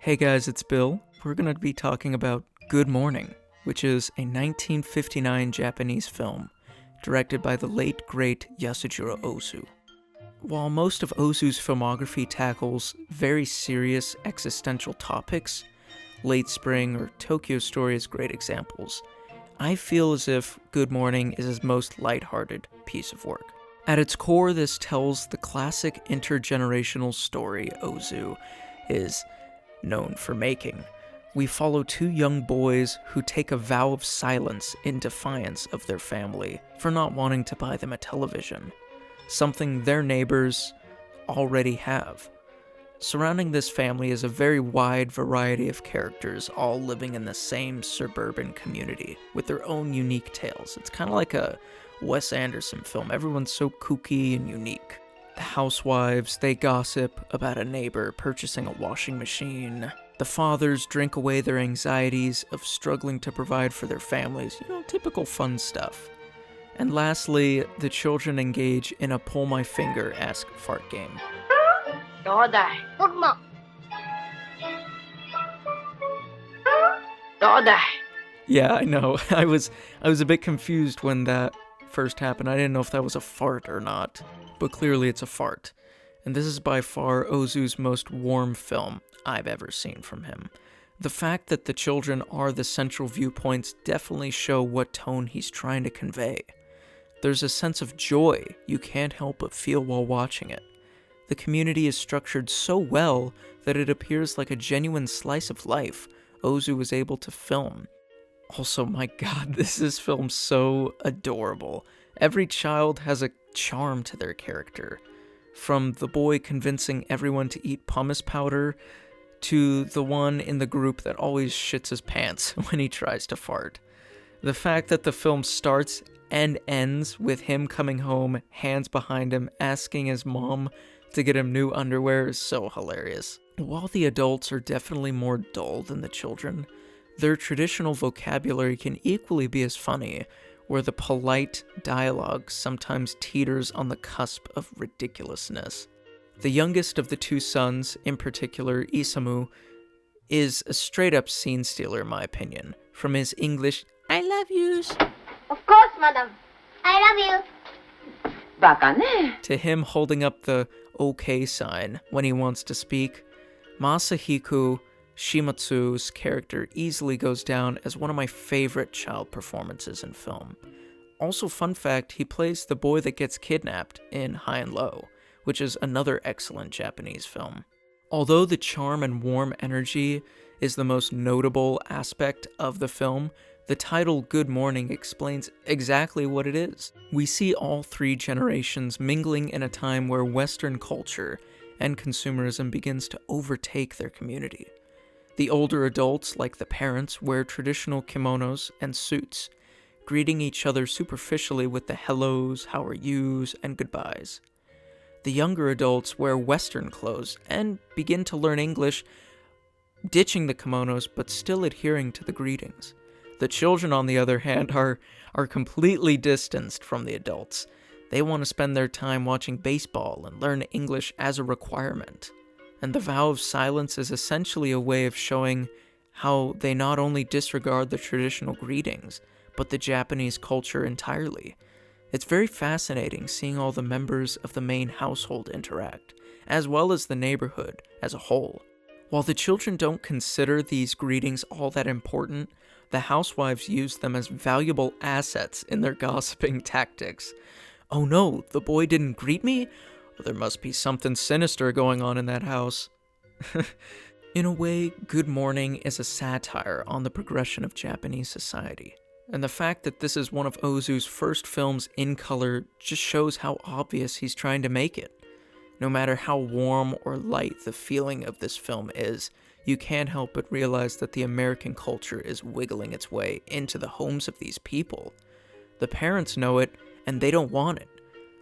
Hey guys, it's Bill. We're going to be talking about Good Morning, which is a 1959 Japanese film directed by the late great Yasojirū Ozu. While most of Ozu's filmography tackles very serious existential topics, Late Spring or Tokyo Story is great examples, I feel as if Good Morning is his most lighthearted piece of work. At its core, this tells the classic intergenerational story Ozu is known for making. We follow two young boys who take a vow of silence in defiance of their family for not wanting to buy them a television, something their neighbors already have. Surrounding this family is a very wide variety of characters, all living in the same suburban community with their own unique tales. It's kind of like a Wes Anderson film. Everyone's so kooky and unique. The housewives, they gossip about a neighbor purchasing a washing machine. The fathers drink away their anxieties of struggling to provide for their families. Typical fun stuff. And lastly, the children engage in a pull-my-finger-esque fart game. Yeah, I know. I was a bit confused when that first happened. I didn't know if that was a fart or not, but clearly it's a fart. And this is by far Ozu's most warm film I've ever seen from him. The fact that the children are the central viewpoints definitely show what tone he's trying to convey. There's a sense of joy you can't help but feel while watching it. The community is structured so well that it appears like a genuine slice of life Ozu was able to film. Also, my god, this is filmed so adorable. Every child has a charm to their character. From the boy convincing everyone to eat pumice powder, to the one in the group that always shits his pants when he tries to fart. The fact that the film starts and ends with him coming home, hands behind him, asking his mom to get him new underwear is so hilarious. While the adults are definitely more dull than the children, their traditional vocabulary can equally be as funny, where the polite dialogue sometimes teeters on the cusp of ridiculousness. The youngest of the two sons, in particular Isamu, is a straight-up scene stealer in my opinion. From his English, "I love yous," Of course, madam. I love you. Baka ne. to him holding up the OK sign when he wants to speak, Masahiko Shimatsu's character easily goes down as one of my favorite child performances in film. Also, fun fact, he plays the boy that gets kidnapped in High and Low, which is another excellent Japanese film. Although the charm and warm energy is the most notable aspect of the film, the title Good Morning explains exactly what it is. We see all three generations mingling in a time where Western culture and consumerism begins to overtake their community. The older adults, like the parents, wear traditional kimonos and suits, greeting each other superficially with the hellos, how are yous, and goodbyes. The younger adults wear Western clothes and begin to learn English, ditching the kimonos but still adhering to the greetings. The children, on the other hand, are completely distanced from the adults. They want to spend their time watching baseball and learn English as a requirement. And the vow of silence is essentially a way of showing how they not only disregard the traditional greetings, but the Japanese culture entirely. It's very fascinating seeing all the members of the main household interact, as well as the neighborhood as a whole. While the children don't consider these greetings all that important, the housewives use them as valuable assets in their gossiping tactics. "Oh no, the boy didn't greet me? There must be something sinister going on in that house." In a way, Good Morning is a satire on the progression of Japanese society. And the fact that this is one of Ozu's first films in color just shows how obvious he's trying to make it. No matter how warm or light the feeling of this film is, you can't help but realize that the American culture is wiggling its way into the homes of these people. The parents know it, and they don't want it.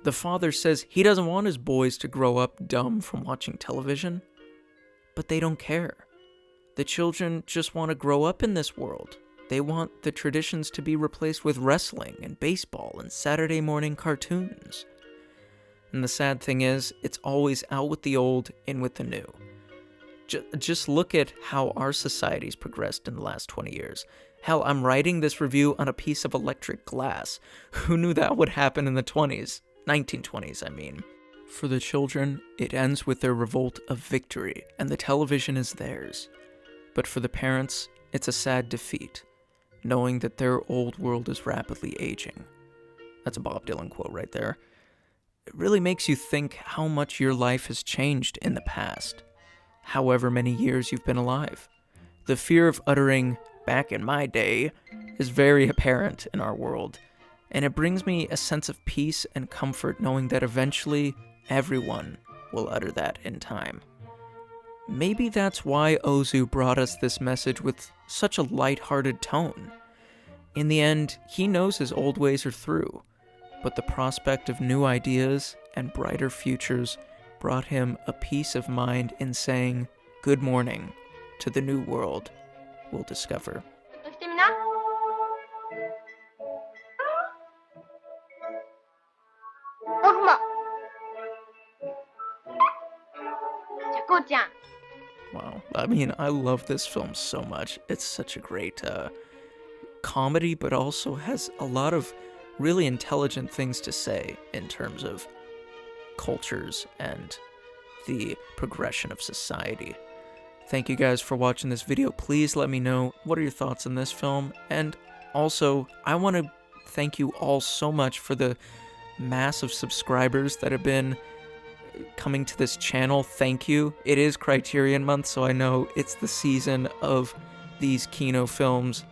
The father says he doesn't want his boys to grow up dumb from watching television, but they don't care. The children just want to grow up in this world. They want the traditions to be replaced with wrestling and baseball and Saturday morning cartoons. And the sad thing is, it's always out with the old, in with the new. Just look at how our society's progressed in the last 20 years. Hell, I'm writing this review on a piece of electric glass. Who knew that would happen in the 20s? 1920s, I mean. For the children, it ends with their revolt of victory, and the television is theirs. But for the parents, it's a sad defeat, knowing that their old world is rapidly aging. That's a Bob Dylan quote right there. It really makes you think how much your life has changed in the past, however many years you've been alive. The fear of uttering, "back in my day," is very apparent in our world, and it brings me a sense of peace and comfort knowing that eventually everyone will utter that in time. Maybe that's why Ozu brought us this message with such a light-hearted tone. In the end, he knows his old ways are through, but the prospect of new ideas and brighter futures brought him a peace of mind in saying good morning to the new world we'll discover. してみな。僕も。じゃあこうちゃん。 Wow. I mean, I love this film so much. It's such a great comedy, but also has a lot of really intelligent things to say in terms of cultures and the progression of society. Thank you guys for watching this video. Please let me know what are your thoughts on this film. And also, I want to thank you all so much for the massive subscribers that have been coming to this channel. Thank you. It is Criterion Month, so I know it's the season of these Kino films.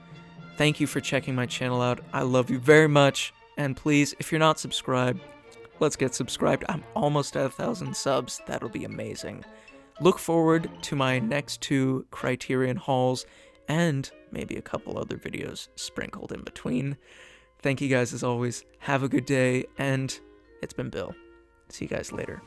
Thank you for checking my channel out. I love you very much. And please, if you're not subscribed, let's get subscribed. I'm almost at 1,000 subs. That'll be amazing. Look forward to my next 2 Criterion hauls and maybe a couple other videos sprinkled in between. Thank you guys as always. Have a good day, and it's been Bill. See you guys later.